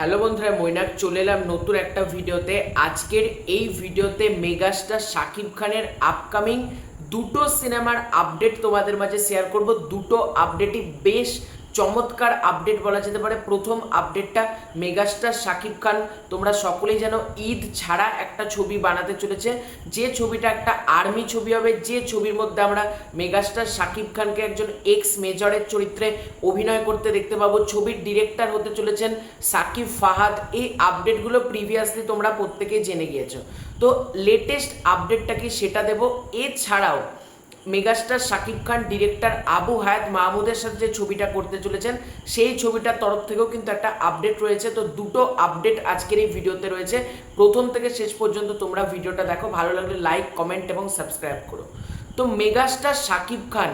Hello বন্ধুরা, মৈনাক চলে এলাম নতুন একটা ভিডিওতে। আজকের এই ভিডিওতে মেগাস্টার শাকিব খানের আপকামিং দুটো সিনেমার আপডেট তোমাদের মাঝে শেয়ার করব। দুটো আপডেটই বেশ চমৎকার আপডেট বলা যেতে পারে। প্রথম আপডেটটা, মেগাস্টার শাকিব খান তোমরা সকলেই জানো ঈদ ছাড়া একটা ছবি বানাতে চলেছে, যে ছবিটা একটা আর্মি ছবি হবে, যে ছবির মধ্যে আমরা মেগাস্টার শাকিব খানকে একজন এক্স মেজরের চরিত্রে অভিনয় করতে দেখতে পাবো। ছবির ডিরেক্টর হতে চলেছেন সাকিব ফাহাদ। এই আপডেটগুলো প্রিভিয়াসলি তোমরা প্রত্যেকেই জেনে গিয়েছো। তো লেটেস্ট আপডেটটা কি সেটা দেব। এছাড়াও মেগাস্টার শাকিব খান ডিরেক্টর আবু হায়াত মাহমুদের সাথে যে ছবিটা করতে চলেছেন, সেই ছবিটার তরফ থেকেও কিন্তু একটা আপডেট রয়েছে। তো দুটো আপডেট আজকের এই ভিডিওতে রয়েছে। প্রথম থেকে শেষ পর্যন্ত তোমরা ভিডিওটা দেখো, ভালো লাগলে লাইক, কমেন্ট এবং সাবস্ক্রাইব করো। তো মেগাস্টার শাকিব খান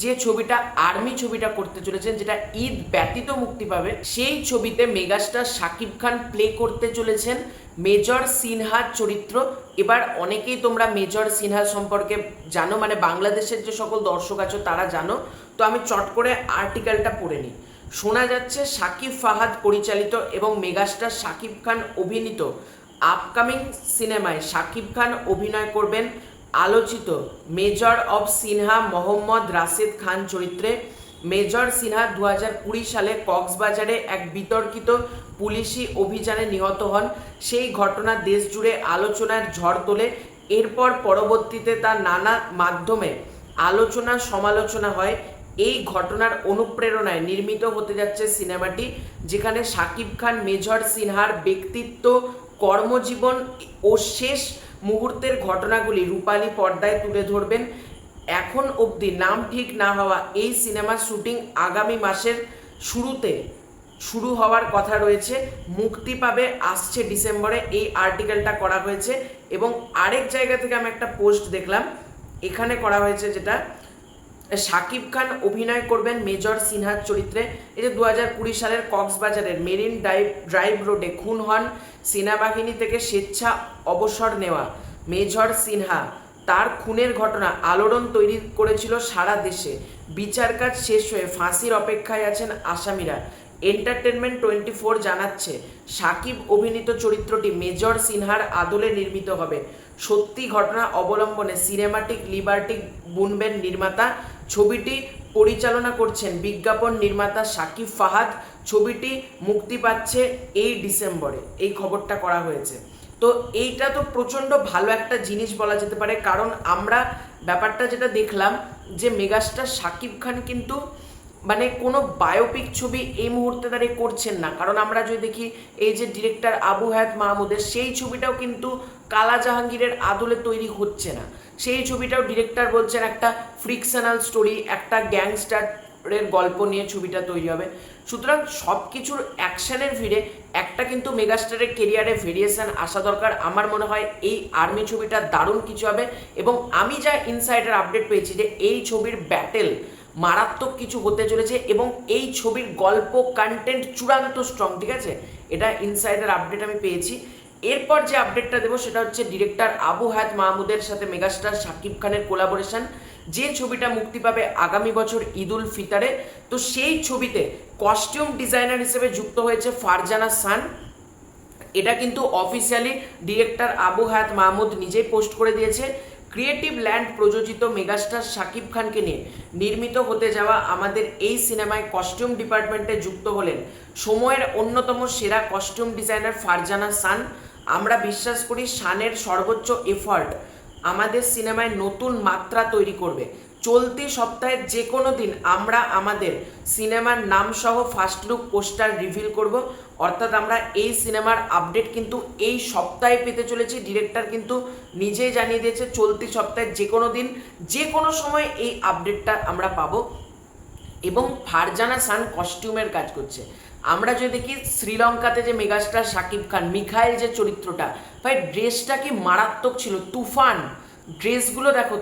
যে ছবিটা আর্মি ছবিটা করতে চলেছেন, যেটা ঈদ ব্যতীত মুক্তি পাবে, সেই ছবিতে মেগাস্টার শাকিব খান প্লে করতে চলেছেন মেজর সিনহার চরিত্র। এবার অনেকেই তোমরা মেজর সিনহা সম্পর্কে জানো, মানে বাংলাদেশের যে সকল দর্শক আছো তারা জানো। তো আমি চট করে আর্টিকেলটা পড়ে নিই। শোনা যাচ্ছে সাকিব ফাহাদ পরিচালিত এবং মেগাস্টার শাকিব খান অভিনীত আপকামিং সিনেমায় শাকিব খান অভিনয় করবেন আলোচিত মেজর অব সিনহা মোহাম্মদ রাশেদ খান চরিত্রে। মেজর সিনহা 2020 সালে কক্সবাজারে এক বিতর্কিত পুলিশি অভিযানে নিহত হন। সেই ঘটনা দেশ জুড়ে আলোচনার ঝড় তোলে। এরপর পরবর্তীতে তার নানা মাধ্যমে আলোচনা সমালোচনা হয়। এই ঘটনার অনুপ্রেরণায় নির্মিত হতে যাচ্ছে সিনেমাটি, যেখানে শাকিব খান মেজর সিনহার ব্যক্তিত্ব, কর্মজীবন ও শেষ মুহূর্তের ঘটনাগুলি রূপালী পর্দায় তুলে ধরবেন। এখন অবধি নাম ঠিক না হওয়া এই সিনেমার শুটিং আগামী মাসের শুরুতে শুরু হওয়ার কথা রয়েছে। মুক্তি পাবে আসছে ডিসেম্বরে। এই আর্টিকেলটা করা হয়েছে। এবং আরেক জায়গা থেকে আমি একটা পোস্ট দেখলাম, এখানে করা হয়েছে যেটা শাকিব খান অভিনয় করবেন মেজর সিনহার চরিত্রে। এই যে 2020 সালের কক্সবাজারের মেরিন ড্রাইভ রোডে খুন হন সেনাবাহিনী থেকে স্বেচ্ছা অবসর নেওয়া মেজর সিনহা। তার খুনের ঘটনা আলোড়ন তৈরি করেছিল সারা দেশে। বিচার কাজ শেষ হয়ে ফাঁসির অপেক্ষায় আছেন আসামিরা। এন্টারটেনমেন্ট 24 জানাচ্ছে সাকিব অভিনীত চরিত্রটি মেজর সিনহার আদলে নির্মিত হবে। সত্যি ঘটনা অবলম্বনে সিনেমাটিক লিবার্টি বুনবেন নির্মাতা। ছবিটি পরিচালনা করছেন বিজ্ঞাপন নির্মাতা সাকিব ফাহাদ। ছবিটি মুক্তি পাচ্ছে এই ডিসেম্বরে। এই খবরটা করা হয়েছে। তো এইটা তো প্রচণ্ড ভালো একটা জিনিস বলা যেতে পারে, কারণ আমরা ব্যাপারটা যেটা দেখলাম যে মেগাস্টার শাকিব খান কিন্তু মানে কোনো বায়োপিক ছবি এই মুহূর্তে দাঁড়িয়ে করছেন না। কারণ আমরা যদি দেখি এই যে ডিরেক্টর আবু হায়াত মাহমুদের, সেই ছবিটাও কিন্তু কালা জাহাঙ্গীরের আদলে তৈরি হচ্ছে না। সেই ছবিটাও ডিরেক্টর বলছেন একটা ফ্রিকশনাল স্টোরি, একটা গ্যাংস্টারের গল্প নিয়ে ছবিটা তৈরি হবে। সুতরাং সব কিছুর অ্যাকশনের ভিড়ে একটা কিন্তু মেগাস্টারের কেরিয়ারে ভেরিয়েশন আসা দরকার। আমার মনে হয় এই আর্মি ছবিটা দারুণ কিছু হবে। এবং আমি যা ইনসাইডার আপডেট পেয়েছি যে এই ছবির ব্যাটেল মারাত্মক কিছু হতে চলেছে এবং এই ছবির গল্প কন্টেন্ট চূড়ান্ত স্ট্রং। ঠিক আছে, এটা ইনসাইডার আপডেট আমি পেয়েছি। এরপর যে আপডেটটা দেবো সেটা হচ্ছে ডিরেক্টর আবু হায়াত মাহমুদের সাথে মেগাস্টার শাকিব খানের কোলাবোরেশন, যে ছবিটা মুক্তি পাবে আগামী বছর ঈদ উল ফিতরে। তো সেই ছবিতে কস্টিউম ডিজাইনার হিসেবে যুক্ত হয়েছে ফারজানা সান। এটা কিন্তু অফিসিয়ালি ডিরেক্টর আবু হায়াত মাহমুদ নিজেই পোস্ট করে দিয়েছে। ক্রিয়েটিভ ল্যান্ড প্রযোজিত মেগাস্টার শাকিব খানকে নিয়ে নির্মিত হতে যাওয়া আমাদের এই সিনেমায় কস্টিউম ডিপার্টমেন্টে যুক্ত হলেন সময়ের অন্যতম সেরা কস্টিউম ডিজাইনার ফারজানা সান। আমরা বিশ্বাস করি সানের সর্বোচ্চ এফার্ট আমাদের সিনেমায় নতুন মাত্রা তৈরি করবে। চলতি সপ্তাহের যে কোনো দিন আমরা আমাদের সিনেমার নাম সহ ফার্স্ট লুক পোস্টার রিভিল করব। অর্থাৎ আমরা এই সিনেমার আপডেট কিন্তু এই সপ্তাহে পেতে চলেছি। ডিরেক্টর কিন্তু নিজেই জানিয়ে দিয়েছে চলতি সপ্তাহের যে কোনো দিন, যে কোনো সময় এই আপডেটটা আমরা পাবো। এবং ফারজানা সান কস্টিউমের কাজ করছে। আমরা যদি দেখি শ্রীলঙ্কাতে যে মেগাস্টার শাকিব খান মিখাইল যে চরিত্রটা, ভাই ড্রেসটা কি মারাত্মক ছিল, তুফান ড্রেসগুলো দেখো।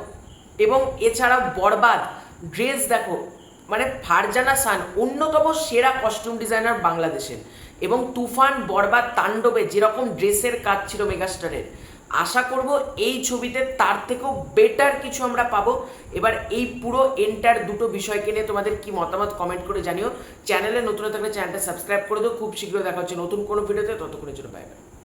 এবং এছাড়া বরবাদ ড্রেস দেখো, মানে ফারজানা সান অন্যতম সেরা কস্টিউম ডিজাইনার বাংলাদেশের। এবং তুফান, বরবাদ, তাণ্ডবে যেরকম ড্রেসের কাজ ছিল মেগাস্টারের, আশা করব এই ছবিতে তার থেকেও বেটার কিছু আমরা পাবো। এবার এই পুরো এন্টার দুটো বিষয়কে নিয়ে তোমাদের কি মতামত কমেন্ট করে জানিও। চ্যানেলে নতুন থাকলে চ্যানেলটা সাবস্ক্রাইব করে দিও। খুব শীঘ্রই দেখা হচ্ছে নতুন কোনো ভিডিওতে, ততক্ষণের জন্য বাই বাই।